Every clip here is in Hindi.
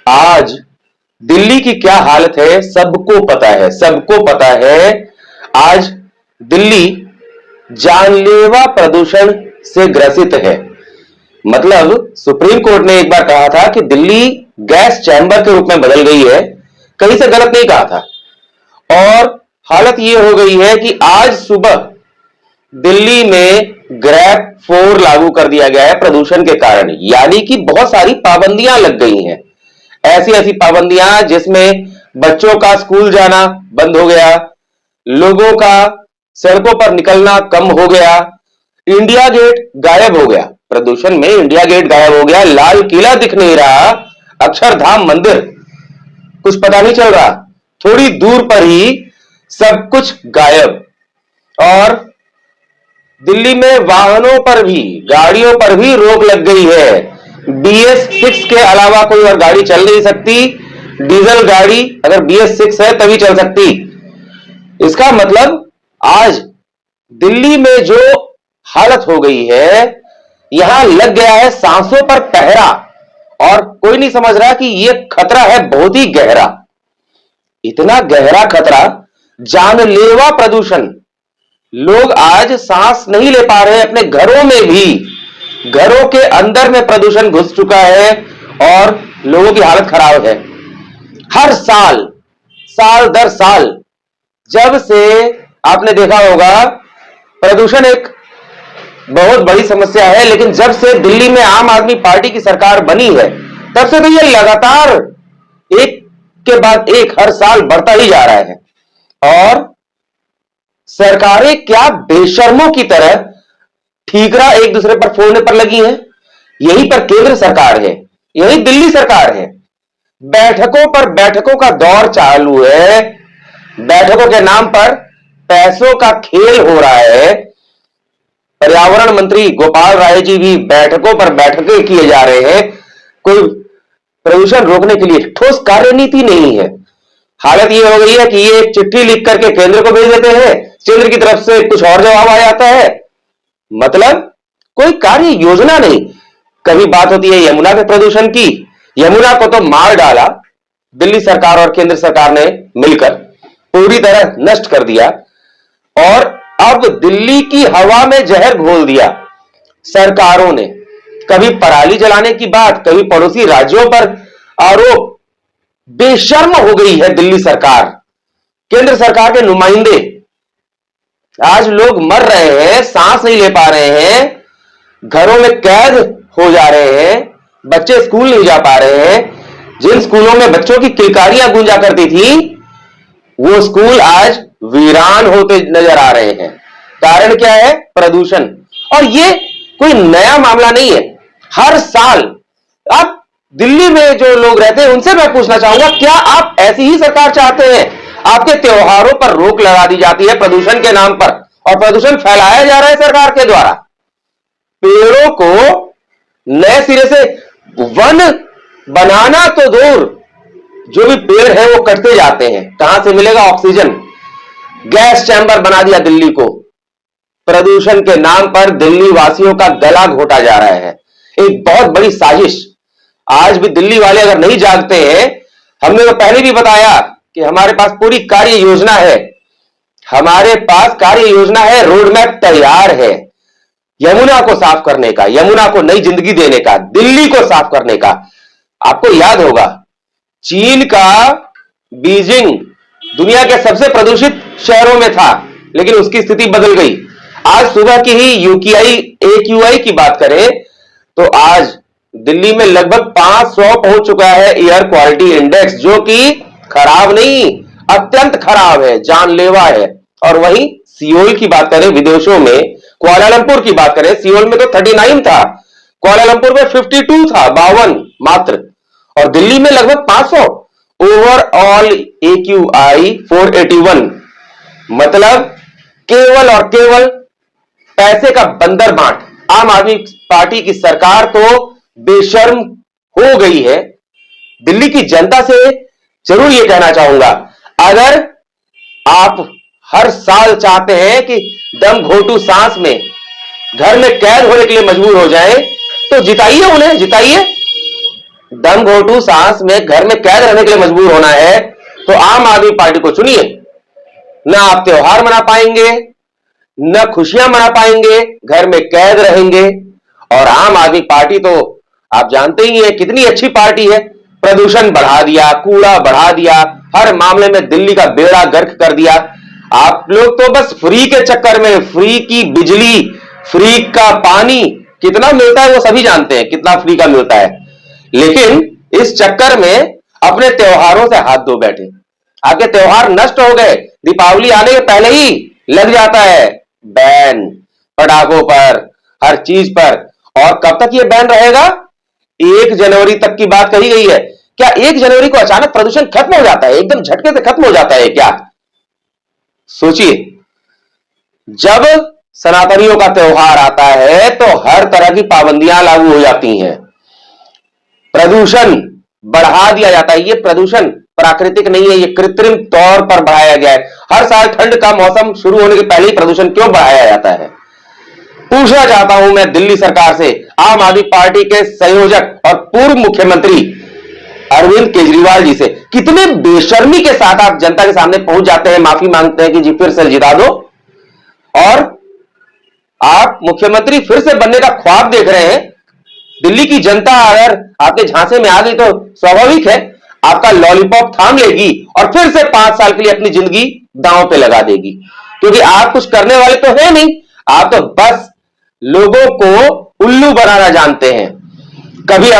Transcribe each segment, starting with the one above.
आज दिल्ली की क्या हालत है सबको पता है, सबको पता है। आज दिल्ली जानलेवा प्रदूषण से ग्रसित है। मतलब सुप्रीम कोर्ट ने एक बार कहा था कि दिल्ली गैस चैंबर के रूप में बदल गई है, कहीं से गलत नहीं कहा था। और हालत यह हो गई है कि आज सुबह दिल्ली में ग्रैप 4 लागू कर दिया गया है प्रदूषण के कारण, यानी कि बहुत सारी पाबंदियां लग गई हैं। ऐसी ऐसी पाबंदियां जिसमें बच्चों का स्कूल जाना बंद हो गया, लोगों का सड़कों पर निकलना कम हो गया, इंडिया गेट गायब हो गया। प्रदूषण में इंडिया गेट गायब हो गया, लाल किला दिख नहीं रहा, अक्षरधाम मंदिर कुछ पता नहीं चल रहा, थोड़ी दूर पर ही सब कुछ गायब। और दिल्ली में वाहनों पर भी, गाड़ियों पर भी रोक लग गई है। BS6 के अलावा कोई और गाड़ी चल नहीं सकती। डीजल गाड़ी अगर BS6 है तभी चल सकती। इसका मतलब आज दिल्ली में जो हालत हो गई है, यहां लग गया है सांसों पर पहरा। और कोई नहीं समझ रहा कि यह खतरा है बहुत ही गहरा, इतना गहरा खतरा, जानलेवा प्रदूषण। लोग आज सांस नहीं ले पा रहे हैं अपने घरों में भी, घरों के अंदर में प्रदूषण घुस चुका है और लोगों की हालत खराब है। हर साल, साल दर साल, जब से आपने देखा होगा प्रदूषण एक बहुत बड़ी समस्या है, लेकिन जब से दिल्ली में आम आदमी पार्टी की सरकार बनी है तब से तो यह लगातार एक के बाद एक हर साल बढ़ता ही जा रहा है। और सरकारें क्या बेशर्मों की तरह ठीकरा एक दूसरे पर फोड़ने पर लगी हैं। यहीं पर केंद्र सरकार है, यही दिल्ली सरकार है, बैठकों पर बैठकों का दौर चालू है। बैठकों के नाम पर पैसों का खेल हो रहा है। पर्यावरण मंत्री गोपाल राय जी भी बैठकों पर बैठकें किए जा रहे हैं। कोई प्रदूषण रोकने के लिए ठोस कार्यनीति नहीं है। हालत यह हो गई है कि ये एक चिट्ठी लिख करके केंद्र को भेज देते हैं, केंद्र की तरफ से कुछ और जवाब आ जाता है। मतलब कोई कार्य योजना नहीं। कभी बात होती है यमुना के प्रदूषण की, यमुना को तो मार डाला दिल्ली सरकार और केंद्र सरकार ने मिलकर, पूरी तरह नष्ट कर दिया। और अब दिल्ली की हवा में जहर घोल दिया सरकारों ने। कभी पराली जलाने की बात, कभी पड़ोसी राज्यों पर आरोप। बेशर्म हो गई है दिल्ली सरकार, केंद्र सरकार के नुमाइंदे। आज लोग मर रहे हैं, सांस नहीं ले पा रहे हैं, घरों में कैद हो जा रहे हैं, बच्चे स्कूल नहीं जा पा रहे हैं। जिन स्कूलों में बच्चों की किलकारियां गूंजा करती थी, वो स्कूल आज वीरान होते नजर आ रहे हैं। कारण क्या है? प्रदूषण। और ये कोई नया मामला नहीं है। हर साल आप दिल्ली में जो लोग रहते हैं उनसे मैं पूछना चाहूंगा, क्या आप ऐसी ही सरकार चाहते हैं? आपके त्योहारों पर रोक लगा दी जाती है प्रदूषण के नाम पर, और प्रदूषण फैलाया जा रहा है सरकार के द्वारा। पेड़ों को नए सिरे से वन बनाना तो दूर, जो भी पेड़ है वो कटते जाते हैं। कहां से मिलेगा ऑक्सीजन? गैस चैंबर बना दिया दिल्ली को। प्रदूषण के नाम पर दिल्ली वासियों का गला घोटा जा रहा है। एक बहुत बड़ी साजिश। आज भी दिल्ली वाले अगर नहीं जागते हैं, हमने तो पहले भी बताया कि हमारे पास पूरी कार्य योजना है, हमारे पास कार्य योजना है, रोड मैप तैयार है यमुना को साफ करने का, यमुना को नई जिंदगी देने का, दिल्ली को साफ करने का। आपको याद होगा चीन का बीजिंग दुनिया के सबसे प्रदूषित शहरों में था, लेकिन उसकी स्थिति बदल गई। आज सुबह की ही यूकीआई AQI की बात करें तो आज दिल्ली में लगभग 500 पहुंच चुका है एयर क्वालिटी इंडेक्स, जो कि खराब नहीं, अत्यंत खराब है, जानलेवा है। और वहीं सियोल की बात करें, विदेशों में कुआलालंपुर की बात करें, सियोल में तो 39 था, कुआलालंपुर में 52 था, 52 मात्र, और दिल्ली में लगभग 500। Overall AQI 481। मतलब केवल और केवल पैसे का बंदर बांट। आम आदमी पार्टी की सरकार तो बेशर्म हो गई है। दिल्ली की जनता से जरूर यह कहना चाहूंगा, अगर आप हर साल चाहते हैं कि दम घोटू सांस में घर में कैद होने के लिए मजबूर हो जाए, तो जिताइए उन्हें, जिताइए। दम घोटू सांस में घर में कैद रहने के लिए मजबूर होना है तो आम आदमी पार्टी को चुनिए। ना आप त्योहार मना पाएंगे, न खुशियां मना पाएंगे, घर में कैद रहेंगे। और आम आदमी पार्टी तो आप जानते ही हैं कितनी अच्छी पार्टी है। प्रदूषण बढ़ा दिया, कूड़ा बढ़ा दिया, हर मामले में दिल्ली का बेड़ा गर्क कर दिया। आप लोग तो बस फ्री के चक्कर में, फ्री की बिजली, फ्री का पानी कितना मिलता है वो सभी जानते हैं, कितना फ्री का मिलता है। लेकिन इस चक्कर में अपने त्योहारों से हाथ धो बैठे। आपके त्योहार नष्ट हो गए। दीपावली आने के पहले ही लग जाता है बैन पटाखों पर, हर चीज पर। और कब तक ये बैन रहेगा? 1 जनवरी तक की बात कही गई है। क्या 1 जनवरी को अचानक प्रदूषण खत्म हो जाता है, एकदम झटके से खत्म हो जाता है क्या? सोचिए, जब सनातनियों का त्योहार आता है तो हर तरह की पाबंदियां लागू हो जाती हैं, प्रदूषण बढ़ा दिया जाता है। ये प्रदूषण प्राकृतिक नहीं है, ये कृत्रिम तौर पर बढ़ाया गया है। हर साल ठंड का मौसम शुरू होने के पहले ही प्रदूषण क्यों बढ़ाया जाता है? पूछना चाहता हूं मैं दिल्ली सरकार से, आम आदमी पार्टी के संयोजक और पूर्व मुख्यमंत्री अरविंद केजरीवाल जी से, कितने बेशर्मी के साथ आप जनता के सामने पहुंच जाते हैं, माफी मांगते हैं कि जी फिर से जिता दो, और आप मुख्यमंत्री फिर से बनने का ख्वाब देख रहे हैं। दिल्ली की जनता अगर आपके झांसे में आ गई तो स्वाभाविक है आपका लॉलीपॉप थाम लेगी और फिर से 5 साल के लिए अपनी जिंदगी दांव पे लगा देगी। क्योंकि आप कुछ करने वाले तो है नहीं, आप तो बस लोगों को उल्लू बनाना जानते हैं। कभी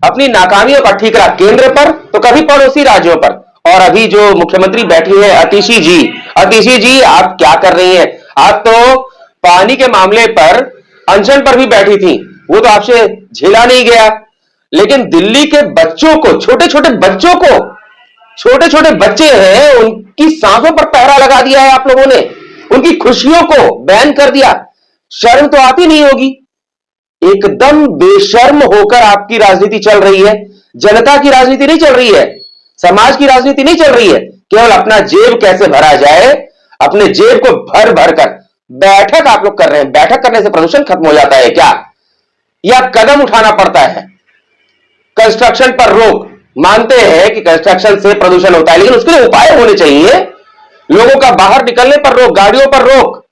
अपनी नाकामियों का ठीकरा केंद्र पर तो कभी पड़ोसी राज्यों पर। और अभी जो मुख्यमंत्री बैठी है अतिशी जी आप क्या कर रही हैं? आप तो पानी के मामले पर अनशन पर भी बैठी थी, वो तो आपसे झेला नहीं गया। लेकिन दिल्ली के बच्चों को, छोटे छोटे बच्चे हैं, उनकी सांसों पर पहरा लगा दिया है आप लोगों ने, उनकी खुशियों को बैन कर दिया। शर्म तो आती नहीं होगी। एकदम बेशर्म होकर आपकी राजनीति चल रही है। जनता की राजनीति नहीं चल रही है, समाज की राजनीति नहीं चल रही है। केवल अपना जेब कैसे भरा जाए, अपने जेब को भर भर कर बैठक आप लोग कर रहे हैं। बैठक करने से प्रदूषण खत्म हो जाता है क्या? या कदम उठाना पड़ता है? कंस्ट्रक्शन पर रोक, मानते हैं कि कंस्ट्रक्शन से प्रदूषण होता है, लेकिन उसके लिए उपाय होने चाहिए। लोगों का बाहर निकलने पर रोक, गाड़ियों पर रोक।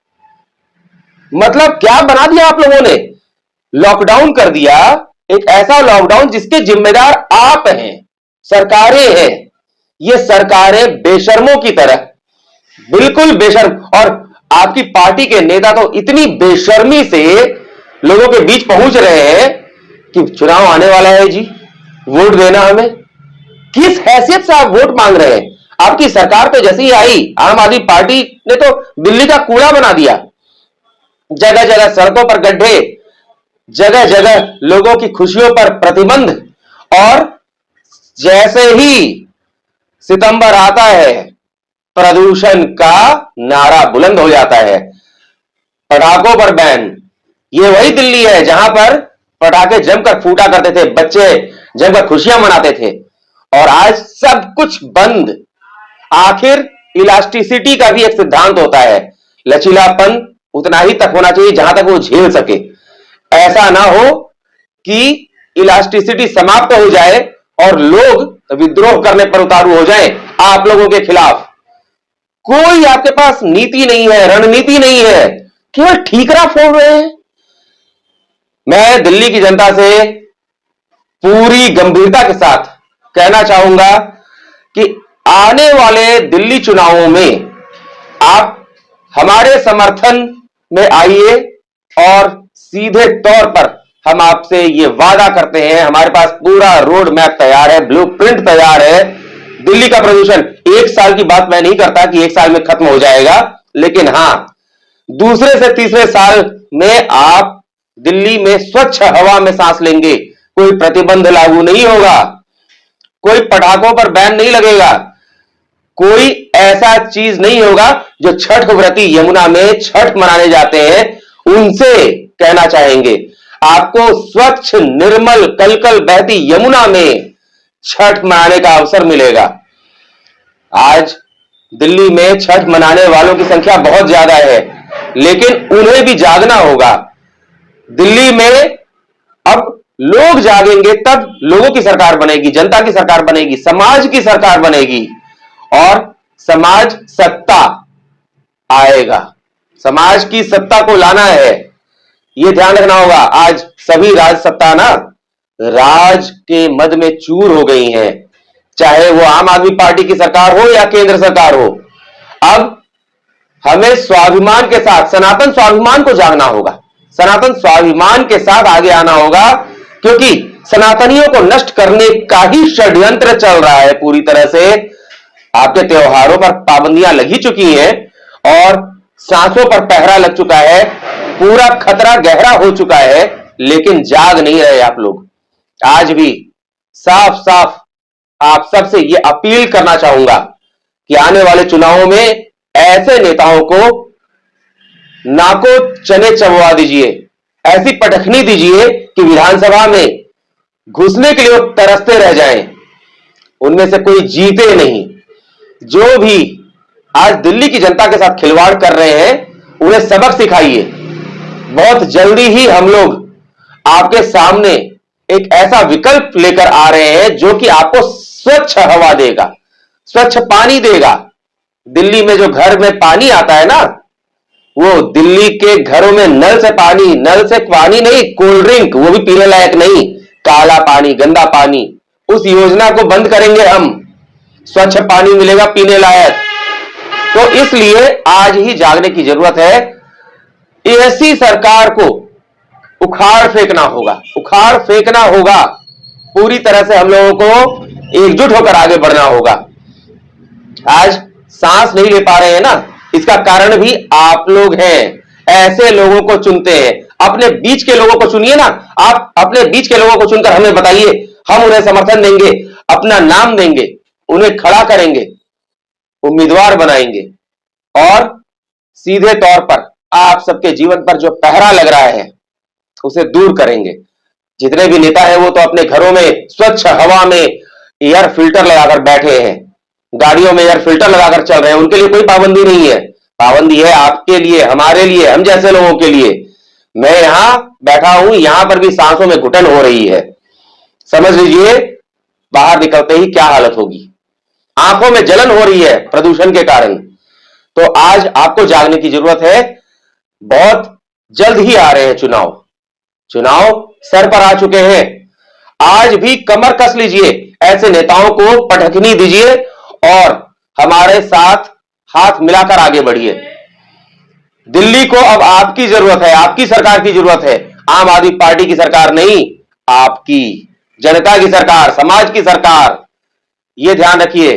मतलब क्या बना दिया आप लोगों ने? लॉकडाउन कर दिया, एक ऐसा लॉकडाउन जिसके जिम्मेदार आप हैं, सरकारें हैं। ये सरकारें बेशर्मों की तरह, बिल्कुल बेशर्म। और आपकी पार्टी के नेता तो इतनी बेशर्मी से लोगों के बीच पहुंच रहे हैं कि चुनाव आने वाला है जी, वोट देना हमें। किस हैसियत से आप वोट मांग रहे हैं? आपकी सरकार तो जैसे ही आई, आम आदमी पार्टी ने तो दिल्ली का कूड़ा बना दिया। जगह जगह सड़कों पर गड्ढे, जगह जगह लोगों की खुशियों पर प्रतिबंध। और जैसे ही सितंबर आता है, प्रदूषण का नारा बुलंद हो जाता है, पटाखों पर बैन। ये वही दिल्ली है जहां पर पटाखे जमकर फूटा करते थे, बच्चे जमकर खुशियां मनाते थे, और आज सब कुछ बंद। आखिर इलास्टिसिटी का भी एक सिद्धांत होता है, लचीलापन उतना ही तक होना चाहिए जहां तक वो झेल सके। ऐसा ना हो कि इलास्टिसिटी समाप्त हो जाए और लोग विद्रोह करने पर उतारू हो जाएं आप लोगों के खिलाफ। कोई आपके पास नीति नहीं है, रणनीति नहीं है, केवल ठीकरा फोड़ रहे हैं। मैं दिल्ली की जनता से पूरी गंभीरता के साथ कहना चाहूंगा कि आने वाले दिल्ली चुनावों में आप हमारे समर्थन में आइए, और सीधे तौर पर हम आपसे ये वादा करते हैं, हमारे पास पूरा रोड मैप तैयार है, ब्लूप्रिंट तैयार है। दिल्ली का प्रदूषण 1 साल की बात मैं नहीं करता कि 1 साल में खत्म हो जाएगा, लेकिन हां, दूसरे से तीसरे साल में आप दिल्ली में स्वच्छ हवा में सांस लेंगे। कोई प्रतिबंध लागू नहीं होगा, कोई पटाखों पर बैन नहीं लगेगा, कोई ऐसा चीज नहीं होगा। जो छठ व्रती यमुना में छठ मनाने जाते हैं उनसे कहना चाहेंगे, आपको स्वच्छ निर्मल कलकल बहती यमुना में छठ मनाने का अवसर मिलेगा। आज दिल्ली में छठ मनाने वालों की संख्या बहुत ज्यादा है, लेकिन उन्हें भी जागना होगा। दिल्ली में अब लोग जागेंगे तब लोगों की सरकार बनेगी, जनता की सरकार बनेगी, समाज की सरकार बनेगी और समाज सत्ता आएगा। समाज की सत्ता को लाना है, यह ध्यान रखना होगा। आज सभी राज सत्ता ना राज के मद में चूर हो गई हैं, चाहे वो आम आदमी पार्टी की सरकार हो या केंद्र सरकार हो। अब हमें स्वाभिमान के साथ, सनातन स्वाभिमान को जागना होगा, सनातन स्वाभिमान के साथ आगे आना होगा, क्योंकि सनातनियों को नष्ट करने का ही षड्यंत्र चल रहा है पूरी तरह से। आपके त्योहारों पर पाबंदियां लगी चुकी हैं और सांसों पर पहरा लग चुका है, पूरा खतरा गहरा हो चुका है, लेकिन जाग नहीं रहे आप लोग। आज भी साफ साफ आप सबसे यह अपील करना चाहूंगा कि आने वाले चुनावों में ऐसे नेताओं को नाको चने चबवा दीजिए, ऐसी पटखनी दीजिए कि विधानसभा में घुसने के लिए तरसते रह जाएं, उनमें से कोई जीते नहीं। जो भी आज दिल्ली की जनता के साथ खिलवाड़ कर रहे हैं उन्हें सबक सिखाइए। बहुत जल्दी ही हम लोग आपके सामने एक ऐसा विकल्प लेकर आ रहे हैं जो कि आपको स्वच्छ हवा देगा, स्वच्छ पानी देगा। दिल्ली में जो घर में पानी आता है ना, वो दिल्ली के घरों में नल से पानी नहीं, कोल्ड ड्रिंक, वो भी पीने लायक नहीं, काला पानी, गंदा पानी, उस योजना को बंद करेंगे हम। स्वच्छ पानी मिलेगा पीने लायक। तो इसलिए आज ही जागने की जरूरत है। ऐसी सरकार को उखाड़ फेंकना होगा, उखाड़ फेंकना होगा। पूरी तरह से हम लोगों को एकजुट होकर आगे बढ़ना होगा। आज सांस नहीं ले पा रहे हैं ना, इसका कारण भी आप लोग हैं। ऐसे लोगों को चुनते हैं, अपने बीच के लोगों को चुनिए ना। आप अपने बीच के लोगों को चुनकर हमें बताइए, हम उन्हें समर्थन देंगे, अपना नाम देंगे, उन्हें खड़ा करेंगे, उम्मीदवार बनाएंगे और सीधे तौर पर आप सबके जीवन पर जो पहरा लग रहा है उसे दूर करेंगे। जितने भी नेता हैं वो तो अपने घरों में स्वच्छ हवा में एयर फिल्टर लगाकर बैठे हैं, गाड़ियों में एयर फिल्टर लगाकर चल रहे हैं, उनके लिए कोई पाबंदी नहीं है। पाबंदी है आपके लिए, हमारे लिए, हम जैसे लोगों के लिए। मैं यहां बैठा हूं, यहां पर भी सांसों में घुटन हो रही है। समझ लीजिए बाहर निकलते ही क्या हालत होगी। आंखों में जलन हो रही है प्रदूषण के कारण। तो आज आपको जागने की जरूरत है। बहुत जल्द ही आ रहे हैं चुनाव, चुनाव सर पर आ चुके हैं। आज भी कमर कस लीजिए, ऐसे नेताओं को पटखनी दीजिए और हमारे साथ हाथ मिलाकर आगे बढ़िए। दिल्ली को अब आपकी जरूरत है, आपकी सरकार की जरूरत है। आम आदमी पार्टी की सरकार नहीं, आपकी जनता की सरकार, समाज की सरकार। यह ध्यान रखिए,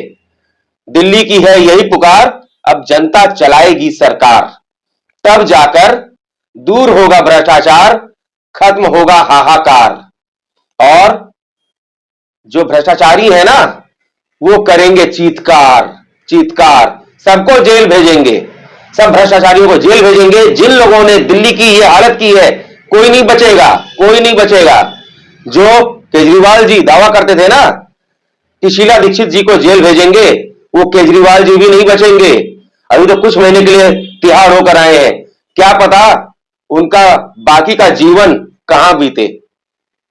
दिल्ली की है यही पुकार, अब जनता चलाएगी सरकार। तब जाकर दूर होगा भ्रष्टाचार, खत्म होगा हाहाकार। और जो भ्रष्टाचारी है ना, वो करेंगे चीत्कार, चीत्कार। सबको जेल भेजेंगे, सब भ्रष्टाचारियों को जेल भेजेंगे। जिन लोगों ने दिल्ली की ये हालत की है, कोई नहीं बचेगा, कोई नहीं बचेगा। जो केजरीवाल जी दावा करते थे ना कि शीला दीक्षित जी को जेल भेजेंगे, वो केजरीवाल जी भी नहीं बचेंगे। अभी तो कुछ महीने के लिए तिहाड़ होकर आए हैं, क्या पता उनका बाकी का जीवन कहां बीते।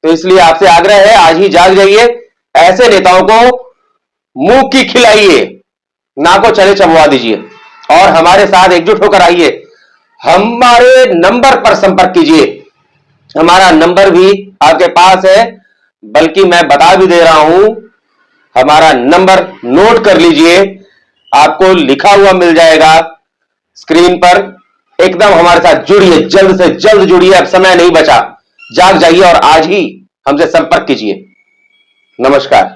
तो इसलिए आपसे आग्रह है, आज ही जाग जाइए, ऐसे नेताओं को मुंह की खिलाइए, ना को चले चबवा दीजिए और हमारे साथ एकजुट होकर आइए। हमारे नंबर पर संपर्क कीजिए, हमारा नंबर भी आपके पास है, बल्कि मैं बता भी दे रहा हूं, हमारा नंबर नोट कर लीजिए, आपको लिखा हुआ मिल जाएगा स्क्रीन पर। एकदम हमारे साथ जुड़िए, जल्द से जल्द जुड़िए, अब समय नहीं बचा। जाग जाइए और आज ही हमसे संपर्क कीजिए। नमस्कार।